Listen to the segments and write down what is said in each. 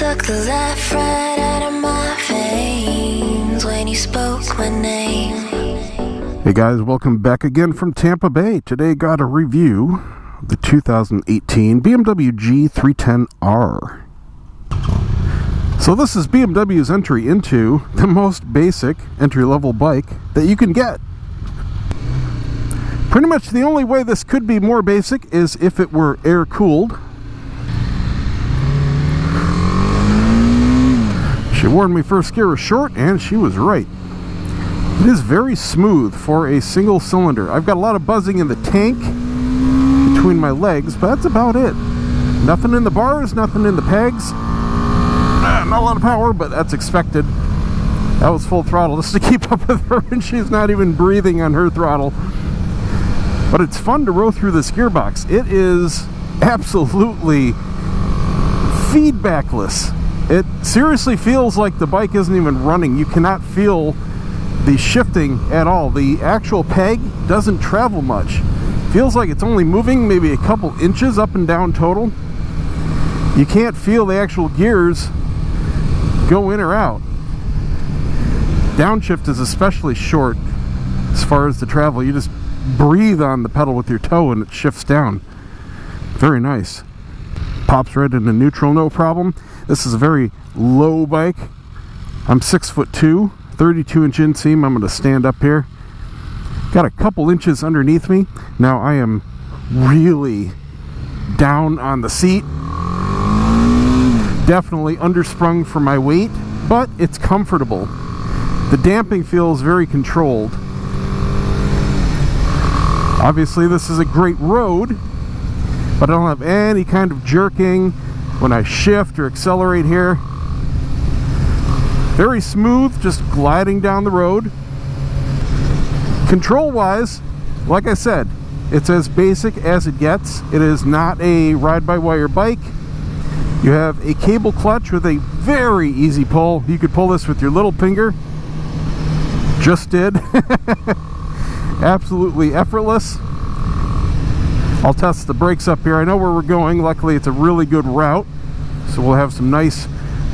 Suck the life right out of my veins when you spoke my name. Hey guys, welcome back again from Tampa Bay. Today got a review of the 2018 BMW G310R. So this is BMW's entry into the most basic entry-level bike that you can get. Pretty much the only way this could be more basic is if it were air-cooled. She warned me first gear was short, and she was right. It is very smooth for a single cylinder. I've got a lot of buzzing in the tank between my legs, but that's about it. Nothing in the bars, nothing in the pegs. Not a lot of power, but that's expected. That was full throttle just to keep up with her, and she's not even breathing on her throttle. But it's fun to row through this gearbox. It is absolutely feedbackless. It seriously feels like the bike isn't even running. You cannot feel the shifting at all. The actual peg doesn't travel much. Feels like it's only moving maybe a couple inches up and down total. You can't feel the actual gears go in or out. Downshift is especially short as far as the travel. You just breathe on the pedal with your toe and it shifts down. Very nice. Pops right into neutral, no problem. This is a very low bike. I'm 6'2", 32-inch inseam. I'm going to stand up here. Got a couple inches underneath me. Now I am really down on the seat. Definitely undersprung for my weight, but it's comfortable. The damping feels very controlled. Obviously this is a great road, but I don't have any kind of jerking when I shift or accelerate here. Very smooth, just gliding down the road. Control wise, like I said, it's as basic as it gets. It is not a ride-by-wire bike. You have a cable clutch with a very easy pull. You could pull this with your little finger. Just did. Absolutely effortless. I'll test the brakes up here. I know where we're going. Luckily, it's a really good route. So we'll have some nice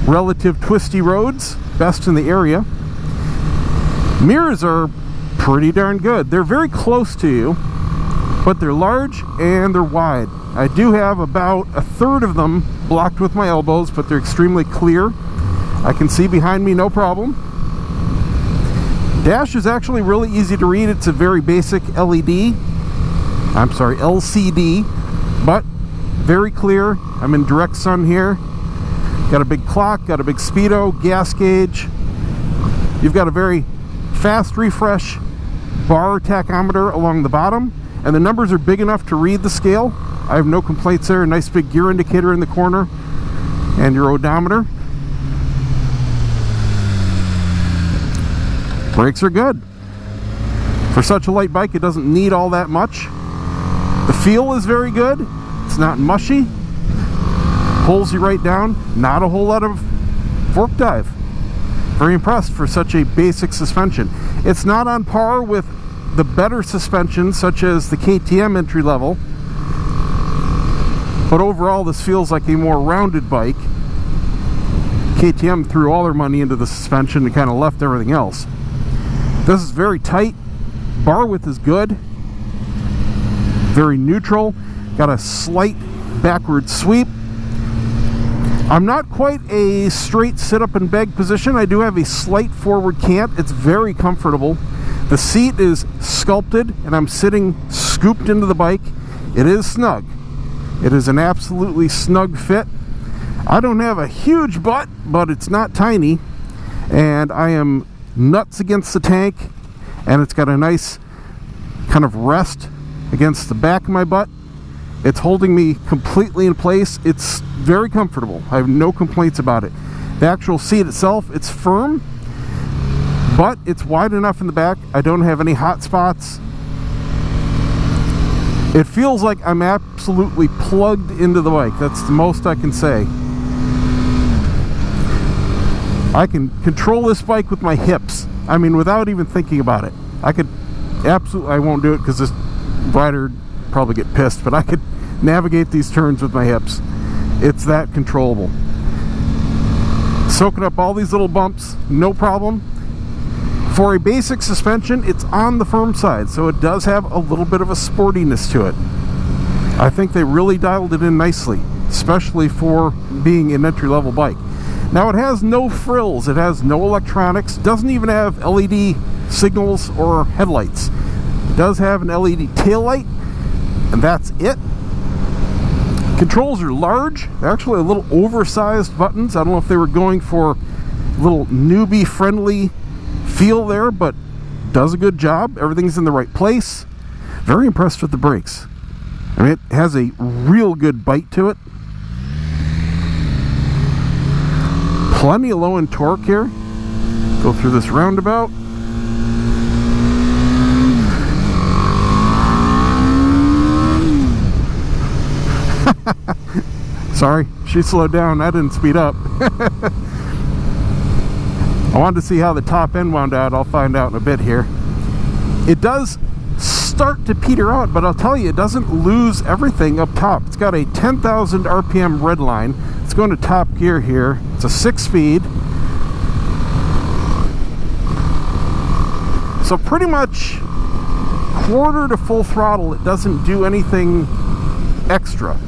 relative twisty roads. Best in the area. Mirrors are pretty darn good. They're very close to you, but they're large and they're wide. I do have about a third of them blocked with my elbows, but they're extremely clear. I can see behind me no problem. Dash is actually really easy to read. It's a very basic LCD, but very clear. I'm in direct sun here. Got a big clock, got a big speedo, gas gauge. You've got a very fast refresh bar tachometer along the bottom, and the numbers are big enough to read the scale. I have no complaints there. A nice big gear indicator in the corner and your odometer. Brakes are good. For such a light bike, it doesn't need all that much. The feel is very good. It's not mushy. Pulls you right down. Not a whole lot of fork dive. Very impressed for such a basic suspension. It's not on par with the better suspensions such as the KTM entry level, but overall this feels like a more rounded bike. KTM threw all their money into the suspension and kind of left everything else. This is very tight. Bar width is good. Very neutral. Got a slight backward sweep. I'm not quite a straight sit-up and beg position. I do have a slight forward cant. It's very comfortable. The seat is sculpted, and I'm sitting scooped into the bike. It is snug. It is an absolutely snug fit. I don't have a huge butt, but it's not tiny. And I am nuts against the tank, and it's got a nice kind of rest against the back of my butt. It's holding me completely in place. It's very comfortable. I have no complaints about it. The actual seat itself, it's firm, but it's wide enough in the back. I don't have any hot spots. It feels like I'm absolutely plugged into the bike. That's the most I can say. I can control this bike with my hips. I mean, without even thinking about it. I could absolutely, I won't do it because this rider would probably get pissed, but I could navigate these turns with my hips. It's that controllable. soaking up all these little bumps, no problem. For a basic suspension, it's on the firm side, so it does have a little bit of a sportiness to it. I think they really dialed it in nicely, especially for being an entry-level bike. Now, it has no frills, it has no electronics, doesn't even have LED signals or headlights. It does have an LED taillight, and that's it. Controls are large. They're actually a little oversized buttons. I don't know if they were going for a little newbie-friendly feel there, but does a good job. Everything's in the right place. Very impressed with the brakes. I mean, it has a real good bite to it. Plenty of low-end torque here. Go through this roundabout. Sorry, she slowed down. I didn't speed up. I wanted to see how the top end wound out. I'll find out in a bit here. It does start to peter out, but I'll tell you, it doesn't lose everything up top. It's got a 10,000 RPM red line. It's going to top gear here. It's a 6-speed. So pretty much quarter to full throttle, it doesn't do anything extra.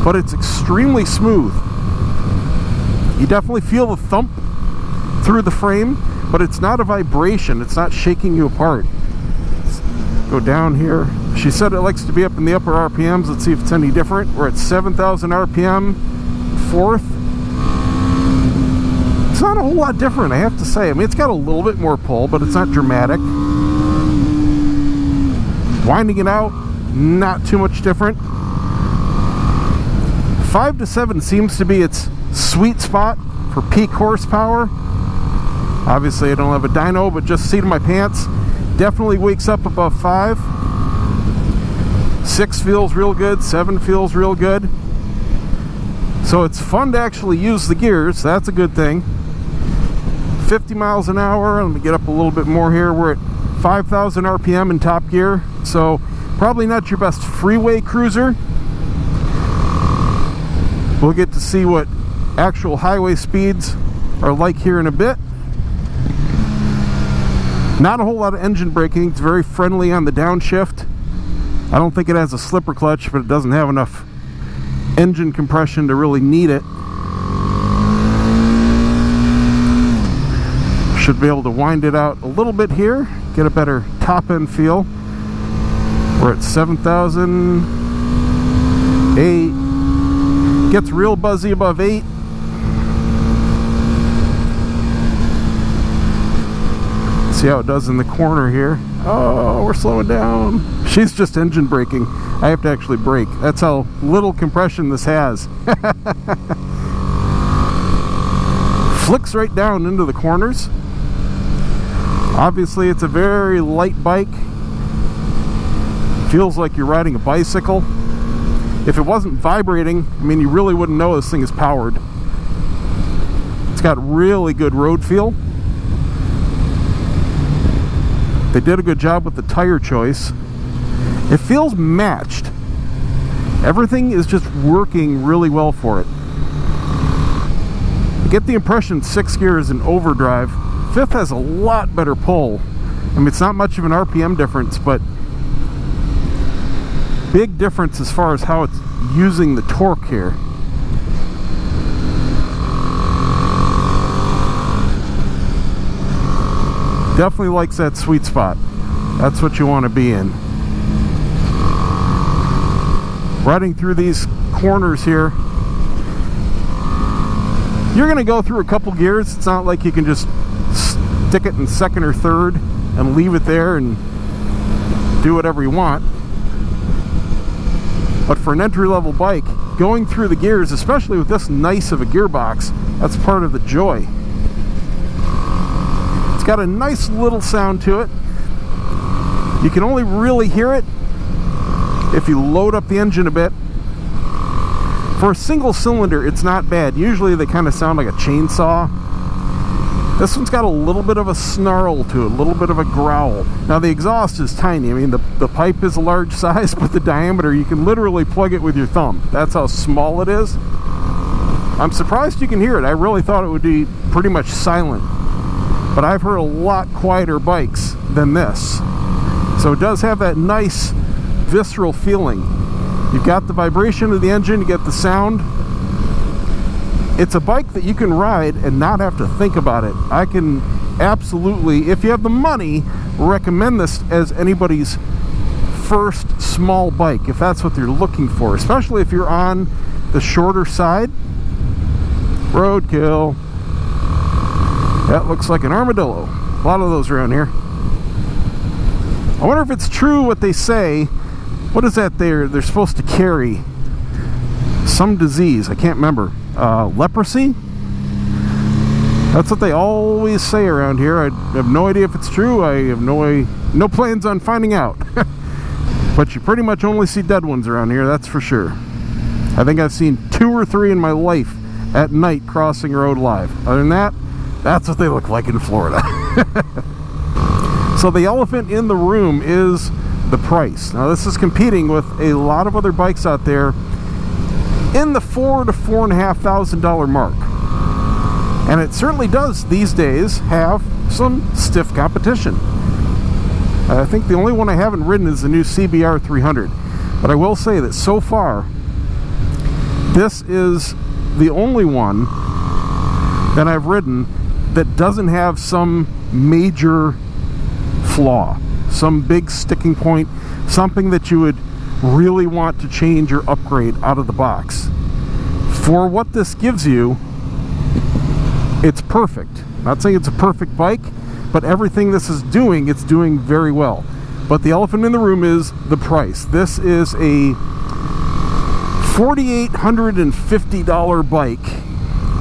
But it's extremely smooth. You definitely feel the thump through the frame, but it's not a vibration. It's not shaking you apart. Let's go down here. She said it likes to be up in the upper RPMs. Let's see if it's any different. We're at 7,000 RPM, fourth. It's not a whole lot different, I have to say. I mean, it's got a little bit more pull, but it's not dramatic. Winding it out, not too much different. 5 to 7 seems to be its sweet spot for peak horsepower. Obviously I don't have a dyno, but just seat of my pants, definitely wakes up above 5. 6 feels real good, 7 feels real good. So it's fun to actually use the gears, that's a good thing. 50 miles an hour, let me get up a little bit more here. We're at 5,000 RPM in top gear, so probably not your best freeway cruiser. We'll get to see what actual highway speeds are like here in a bit. Not a whole lot of engine braking. It's very friendly on the downshift. I don't think it has a slipper clutch, but it doesn't have enough engine compression to really need it. Should be able to wind it out a little bit here, get a better top end feel. We're at 7,000, 8. Gets real buzzy above 8. See how it does in the corner here. Oh, we're slowing down. She's just engine braking. I have to actually brake. That's how little compression this has. Flicks right down into the corners. Obviously, it's a very light bike. Feels like you're riding a bicycle. If it wasn't vibrating, I mean, you really wouldn't know this thing is powered. It's got really good road feel. They did a good job with the tire choice. It feels matched. Everything is just working really well for it. I get the impression 6th gear is in overdrive. 5th has a lot better pull. I mean, it's not much of an RPM difference, but big difference as far as how it's using the torque here. Definitely likes that sweet spot. That's what you want to be in. Riding through these corners here, you're going to go through a couple gears. It's not like you can just stick it in 2nd or 3rd and leave it there and do whatever you want. But for an entry-level bike, going through the gears, especially with this nice of a gearbox, that's part of the joy. It's got a nice little sound to it. You can only really hear it if you load up the engine a bit. For a single cylinder, it's not bad. Usually they kind of sound like a chainsaw. This one's got a little bit of a snarl to it, a little bit of a growl. Now the exhaust is tiny. I mean, the pipe is a large size, but the diameter, you can literally plug it with your thumb. That's how small it is. I'm surprised you can hear it. I really thought it would be pretty much silent, but I've heard a lot quieter bikes than this. So it does have that nice visceral feeling. You've got the vibration of the engine, you get the sound. It's a bike that you can ride and not have to think about it. I can absolutely, if you have the money, recommend this as anybody's first small bike, if that's what they're looking for, especially if you're on the shorter side. Roadkill. That looks like an armadillo. A lot of those around here. I wonder if it's true what they say. What is that they're supposed to carry? Some disease, I can't remember. Leprosy? That's what they always say around here. I have no idea if it's true. I have no plans on finding out. But you pretty much only see dead ones around here, that's for sure. I think I've seen 2 or 3 in my life at night crossing a road live. Other than that, that's what they look like in Florida. So the elephant in the room is the price. Now this is competing with a lot of other bikes out there in the $4,000 to $4,500 mark. And it certainly does these days have some stiff competition. I think the only one I haven't ridden is the new CBR 300. But I will say that so far, this is the only one that I've ridden that doesn't have some major flaw, some big sticking point, something that you would really want to change or upgrade out of the box. For what this gives you, it's perfect. I'm not saying it's a perfect bike, but everything this is doing, it's doing very well. But the elephant in the room is the price. This is a $4,850 bike,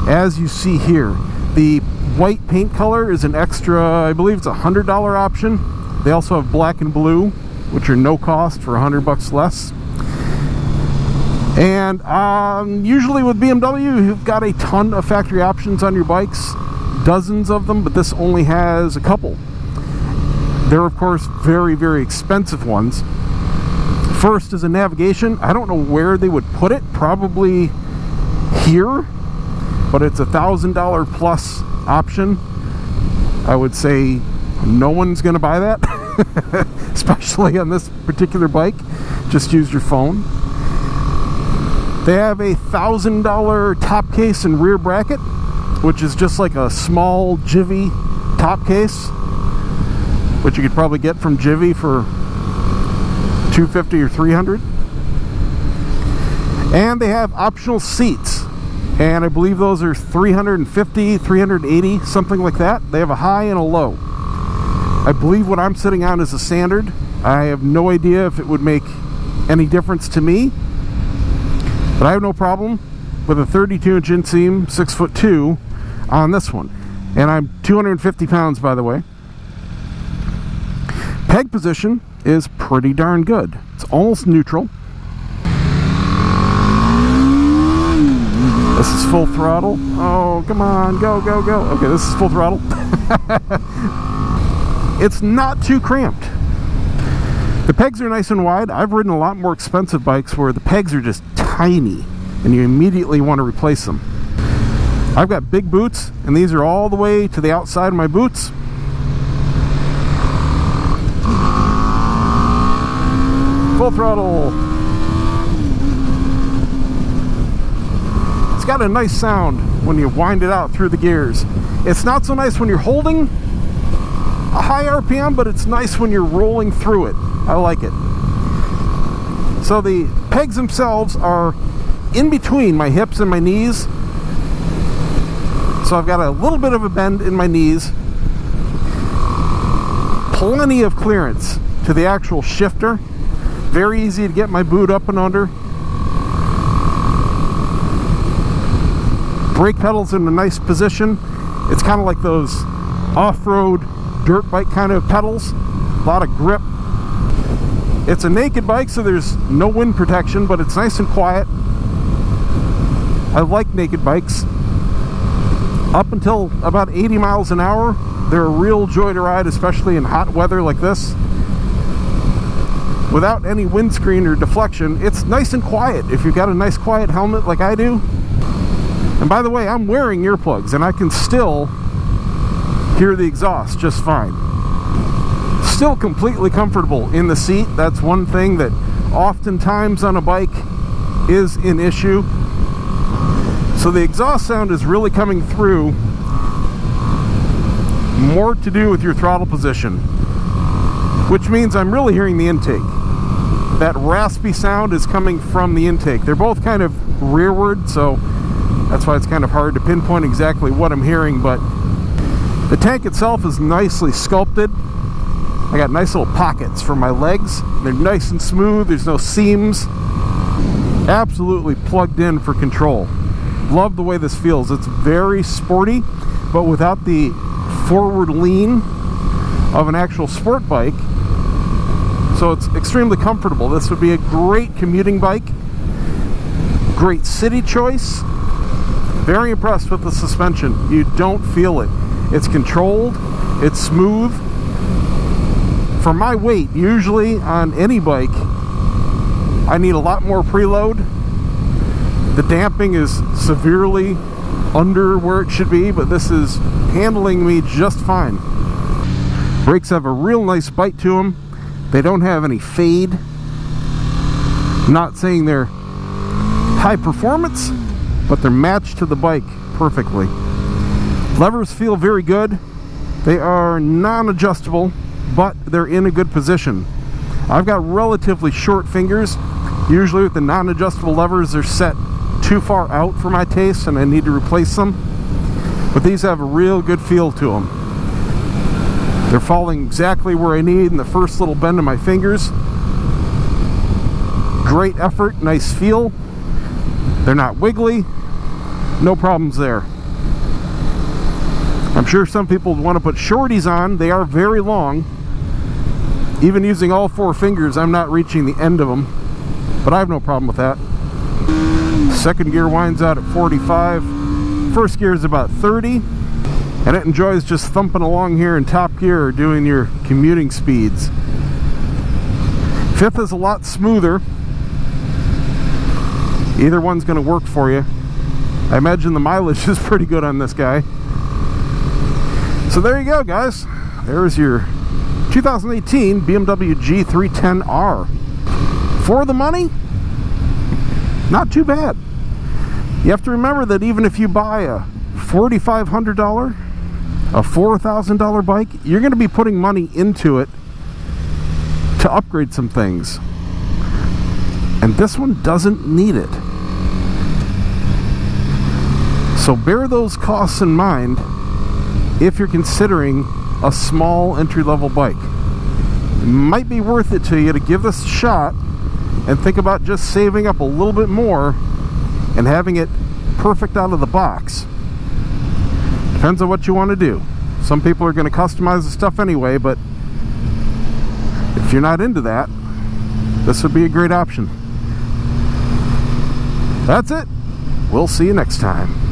as you see here. The white paint color is an extra, I believe it's a $100 option. They also have black and blue, which are no cost for $100 less. And usually with BMW, you've got a ton of factory options on your bikes, dozens of them, but this only has a couple. They're of course very, very expensive ones. First is a navigation. I don't know where they would put it, probably here, but it's $1,000 plus option. I would say no one's gonna buy that, especially on this particular bike. Just use your phone. They have a $1,000 top case and rear bracket, which is just like a small Jivy top case, which you could probably get from Jivy for $250 or $300. And they have optional seats, and I believe those are $350, $380, something like that. They have a high and a low. I believe what I'm sitting on is a standard. I have no idea if it would make any difference to me, but I have no problem with a 32-inch inseam, 6'2" on this one. And I'm 250 pounds, by the way. Peg position is pretty darn good. It's almost neutral. This is full throttle. Oh, come on, go, go, go. Okay, this is full throttle. It's not too cramped. The pegs are nice and wide. I've ridden a lot more expensive bikes where the pegs are just tiny and you immediately want to replace them. I've got big boots, and these are all the way to the outside of my boots. Full throttle. It's got a nice sound when you wind it out through the gears. It's not so nice when you're holding a high RPM, but it's nice when you're rolling through it. I like it. So the pegs themselves are in between my hips and my knees. So I've got a little bit of a bend in my knees. Plenty of clearance to the actual shifter. Very easy to get my boot up and under. Brake pedals in a nice position. It's kind of like those off-road dirt bike kind of pedals. A lot of grip. It's a naked bike, so there's no wind protection, but it's nice and quiet. I like naked bikes. Up until about 80 miles an hour, they're a real joy to ride, especially in hot weather like this. Without any windscreen or deflection, it's nice and quiet. If you've got a nice quiet helmet like I do, And by the way, I'm wearing earplugs and I can still hear the exhaust just fine. Still completely comfortable in the seat. That's one thing that oftentimes on a bike is an issue. So the exhaust sound is really coming through. More to do with your throttle position, which means I'm really hearing the intake. That raspy sound is coming from the intake. They're both kind of rearward, so that's why it's kind of hard to pinpoint exactly what I'm hearing, but the tank itself is nicely sculpted. I got nice little pockets for my legs. They're nice and smooth. There's no seams. Absolutely plugged in for control. Love the way this feels. It's very sporty, but without the forward lean of an actual sport bike. So it's extremely comfortable. This would be a great commuting bike. Great city choice. Very impressed with the suspension. You don't feel it. It's controlled. It's smooth. For my weight, usually on any bike, I need a lot more preload. The damping is severely under where it should be, but this is handling me just fine. Brakes have a real nice bite to them. They don't have any fade. I'm not saying they're high performance, but they're matched to the bike perfectly. Levers feel very good. They are non-adjustable, but they're in a good position. I've got relatively short fingers. Usually with the non-adjustable levers, they're set too far out for my taste and I need to replace them. But these have a real good feel to them. They're falling exactly where I need in the first little bend of my fingers. Great effort, nice feel. They're not wiggly. No problems there. I'm sure some people want to put shorties on. They are very long. Even using all four fingers, I'm not reaching the end of them. But I have no problem with that. Second gear winds out at 45. First gear is about 30. And it enjoys just thumping along here in top gear, doing your commuting speeds. Fifth is a lot smoother. Either one's going to work for you. I imagine the mileage is pretty good on this guy. So there you go, guys. There's your 2018 BMW G310R. For the money, not too bad. You have to remember that even if you buy a $4,500, a $4,000 bike, you're going to be putting money into it to upgrade some things. And this one doesn't need it. So bear those costs in mind if you're considering a small entry-level bike. It might be worth it to you to give this a shot and think about just saving up a little bit more and having it perfect out of the box. Depends on what you want to do. Some people are going to customize the stuff anyway, but if you're not into that, this would be a great option. That's it. We'll see you next time.